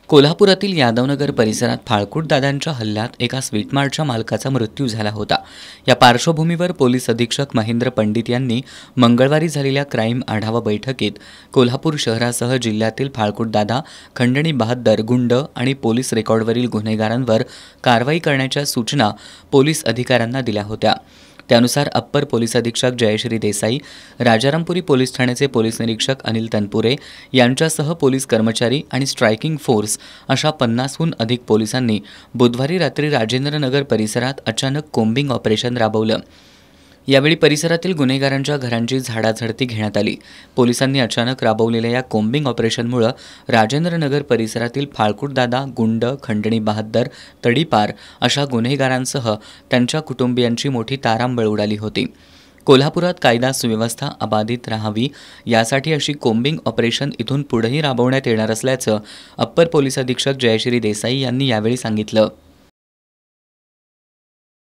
कोल्हापुरातील यादवनगर परिसरात फाळकूट दादांच्या हल्ल्यात एका स्वीट मार्टच्या मालकाचा मृत्यू झाला होता। या पार्श्वभूमीवर पोलीस अधीक्षक महेंद्र पंडित यांनी मंगळवारी झालेल्या क्राईम आढावा बैठकीत कोल्हापूर शहरासह जिल्ह्यातील फाळकूट दादा, खंडणी बहाद्दर, गुंड आणि पोलीस रेकॉर्डवरील गुन्हेगारांवर कारवाई करण्याच्या सूचना पोलीस अधिकाऱ्यांना दिल्या होत्या। त्यानुसार अप्पर पोलीस अधीक्षक जयश्री देसाई, राजारामपुरी पोलीस ठाण्याचे पोलीस निरीक्षक अनिल तनपुरे यांच्यासह पोलीस कर्मचारी आणि स्ट्रायकिंग फोर्स अशा 50हून अधिक पोलिसांनी बुधवारी रात्री राजेंद्रनगर परिसरात अचानक कोम्बिंग ऑपरेशन राबवलं। यावेळी परिसरातील गुन्हेगारांच्या घरांची झाडाझडती घेण्यात आली। पोलिसांनी अचानक राबवलेल्या या कोम्बिंग ऑपरेशनमुळे राजेंद्रनगर परिसरातील फाळकूट दादा, गुंड, खंडणी बहाद्दर, तडीपार अशा गुन्हेगारांसह त्यांच्या कुटुंबियांची मोठी तारांबळ उडाली होती। कोल्हापुरात कायदा सुव्यवस्था अबाधित राहावी यासाठी अशी कोम्बिंग ऑपरेशन इथून पुढेही राबवण्यात येणार असल्याचं अप्पर पोलीस अधीक्षक जयश्री देसाई यांनी यावेळी सांगितलं।